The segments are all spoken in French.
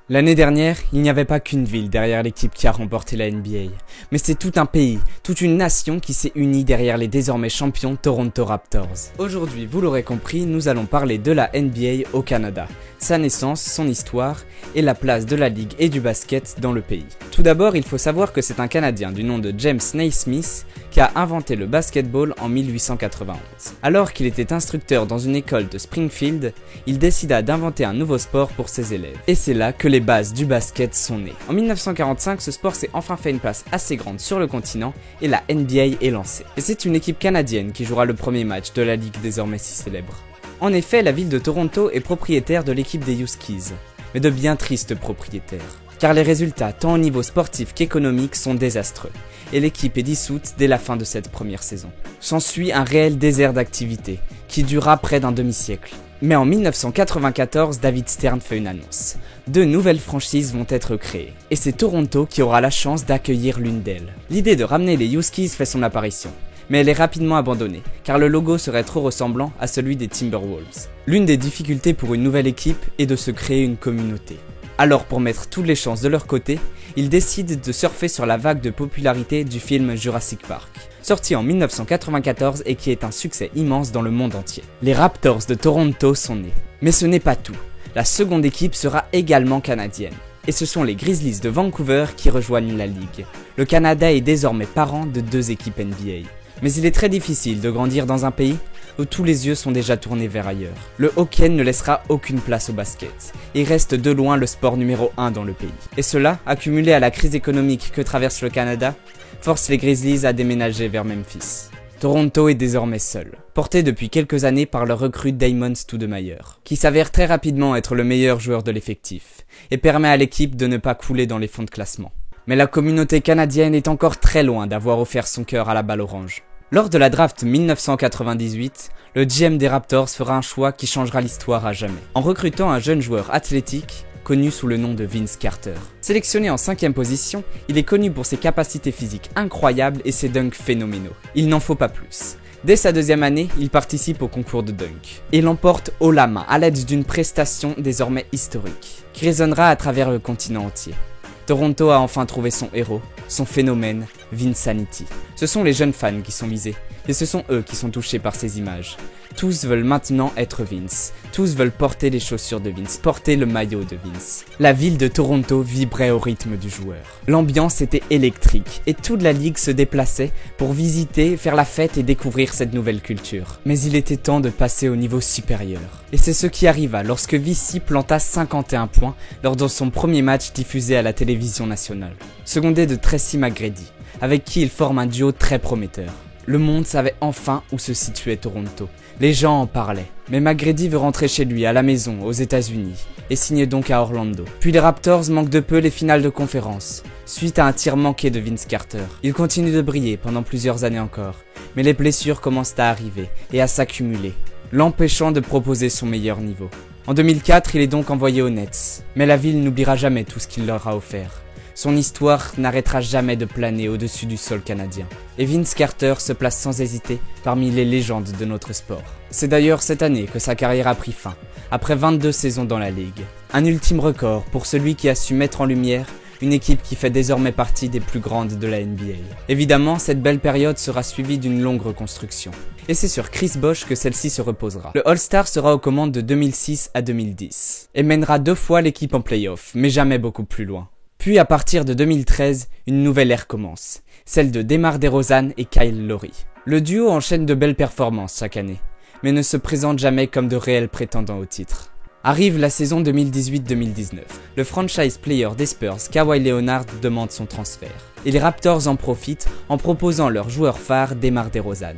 L'année dernière, il n'y avait pas qu'une ville derrière l'équipe qui a remporté la NBA, mais c'est tout un pays, toute une nation qui s'est unie derrière les désormais champions Toronto Raptors. Aujourd'hui, vous l'aurez compris, nous allons parler de la NBA au Canada, sa naissance, son histoire et la place de la ligue et du basket dans le pays. Tout d'abord, il faut savoir que c'est un Canadien du nom de James Naismith qui a inventé le basketball en 1891. Alors qu'il était instructeur dans une école de Springfield, il décida d'inventer un nouveau sport pour ses élèves. Et c'est là que les bases du basket sont nées. En 1945, ce sport s'est enfin fait une place assez grande sur le continent et la NBA est lancée. Et c'est une équipe canadienne qui jouera le premier match de la ligue désormais si célèbre. En effet, la ville de Toronto est propriétaire de l'équipe des Huskies, mais de bien tristes propriétaires. Car les résultats, tant au niveau sportif qu'économique, sont désastreux, et l'équipe est dissoute dès la fin de cette première saison. S'ensuit un réel désert d'activité, qui durera près d'un demi-siècle. Mais en 1994, David Stern fait une annonce. 2 nouvelles franchises vont être créées, et c'est Toronto qui aura la chance d'accueillir l'une d'elles. L'idée de ramener les Huskies fait son apparition, mais elle est rapidement abandonnée, car le logo serait trop ressemblant à celui des Timberwolves. L'une des difficultés pour une nouvelle équipe est de se créer une communauté. Alors pour mettre toutes les chances de leur côté, ils décident de surfer sur la vague de popularité du film Jurassic Park, sorti en 1994 et qui est un succès immense dans le monde entier. Les Raptors de Toronto sont nés. Mais ce n'est pas tout, la seconde équipe sera également canadienne. Et ce sont les Grizzlies de Vancouver qui rejoignent la ligue. Le Canada est désormais parent de 2 équipes NBA. Mais il est très difficile de grandir dans un pays où tous les yeux sont déjà tournés vers ailleurs. Le hockey ne laissera aucune place au basket, et reste de loin le sport numéro 1 dans le pays. Et cela, accumulé à la crise économique que traverse le Canada, force les Grizzlies à déménager vers Memphis. Toronto est désormais seul, porté depuis quelques années par le recrue Damon Stoudemire, qui s'avère très rapidement être le meilleur joueur de l'effectif, et permet à l'équipe de ne pas couler dans les fonds de classement. Mais la communauté canadienne est encore très loin d'avoir offert son cœur à la balle orange. Lors de la draft 1998, le GM des Raptors fera un choix qui changera l'histoire à jamais, en recrutant un jeune joueur athlétique, connu sous le nom de Vince Carter. Sélectionné en 5e position, il est connu pour ses capacités physiques incroyables et ses dunks phénoménaux. Il n'en faut pas plus. Dès sa 2e année, il participe au concours de dunk, et l'emporte haut la main à l'aide d'une prestation désormais historique, qui résonnera à travers le continent entier. Toronto a enfin trouvé son héros, son phénomène, Vinsanity. Ce sont les jeunes fans qui sont visés, et ce sont eux qui sont touchés par ces images. Tous veulent maintenant être Vince, tous veulent porter les chaussures de Vince, porter le maillot de Vince. La ville de Toronto vibrait au rythme du joueur. L'ambiance était électrique, et toute la ligue se déplaçait pour visiter, faire la fête et découvrir cette nouvelle culture. Mais il était temps de passer au niveau supérieur. Et c'est ce qui arriva lorsque Vichy planta 51 points lors de son premier match diffusé à la télévision nationale. Secondé de Tracy McGrady, avec qui il forme un duo très prometteur. Le monde savait enfin où se situait Toronto. Les gens en parlaient. Mais McGrady veut rentrer chez lui, à la maison, aux États-Unis, et signe donc à Orlando. Puis les Raptors manquent de peu les finales de conférence, suite à un tir manqué de Vince Carter. Il continue de briller pendant plusieurs années encore, mais les blessures commencent à arriver et à s'accumuler, l'empêchant de proposer son meilleur niveau. En 2004, il est donc envoyé aux Nets, mais la ville n'oubliera jamais tout ce qu'il leur a offert. Son histoire n'arrêtera jamais de planer au-dessus du sol canadien. Et Vince Carter se place sans hésiter parmi les légendes de notre sport. C'est d'ailleurs cette année que sa carrière a pris fin, après 22 saisons dans la ligue. Un ultime record pour celui qui a su mettre en lumière une équipe qui fait désormais partie des plus grandes de la NBA. Évidemment, cette belle période sera suivie d'une longue reconstruction. Et c'est sur Chris Bosh que celle-ci se reposera. Le All-Star sera aux commandes de 2006 à 2010, et mènera 2 fois l'équipe en play-off, mais jamais beaucoup plus loin. Puis à partir de 2013, une nouvelle ère commence, celle de DeMar DeRozan et Kyle Lowry. Le duo enchaîne de belles performances chaque année, mais ne se présente jamais comme de réels prétendants au titre. Arrive la saison 2018-2019. Le franchise player des Spurs, Kawhi Leonard, demande son transfert. Et les Raptors en profitent en proposant leur joueur phare, DeMar DeRozan.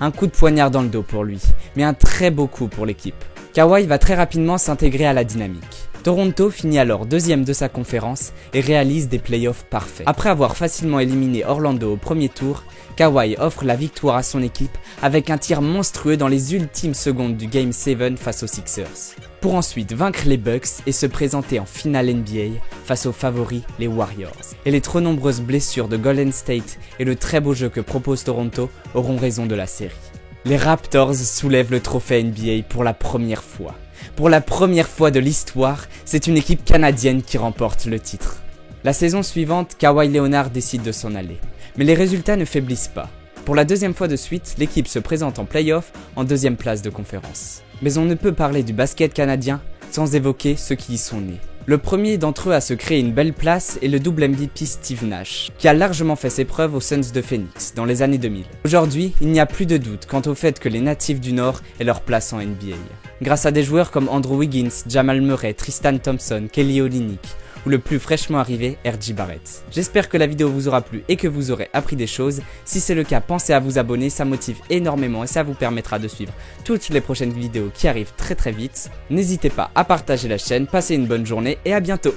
Un coup de poignard dans le dos pour lui, mais un très beau coup pour l'équipe. Kawhi va très rapidement s'intégrer à la dynamique. Toronto finit alors 2e de sa conférence et réalise des playoffs parfaits. Après avoir facilement éliminé Orlando au premier tour, Kawhi offre la victoire à son équipe avec un tir monstrueux dans les ultimes secondes du Game 7 face aux Sixers. Pour ensuite vaincre les Bucks et se présenter en finale NBA face aux favoris, les Warriors. Et les trop nombreuses blessures de Golden State et le très beau jeu que propose Toronto auront raison de la série. Les Raptors soulèvent le trophée NBA pour la première fois. Pour la première fois de l'histoire, c'est une équipe canadienne qui remporte le titre. La saison suivante, Kawhi Leonard décide de s'en aller. Mais les résultats ne faiblissent pas. Pour la deuxième fois de suite, l'équipe se présente en play-off en deuxième place de conférence. Mais on ne peut parler du basket canadien sans évoquer ceux qui y sont nés. Le premier d'entre eux à se créer une belle place est le double MVP Steve Nash, qui a largement fait ses preuves aux Suns de Phoenix dans les années 2000. Aujourd'hui, il n'y a plus de doute quant au fait que les natifs du Nord aient leur place en NBA. Grâce à des joueurs comme Andrew Wiggins, Jamal Murray, Tristan Thompson, Kelly Olynyk, ou le plus fraîchement arrivé, R.J. Barrett. J'espère que la vidéo vous aura plu et que vous aurez appris des choses. Si c'est le cas, pensez à vous abonner, ça motive énormément et ça vous permettra de suivre toutes les prochaines vidéos qui arrivent très vite. N'hésitez pas à partager la chaîne, passez une bonne journée et à bientôt.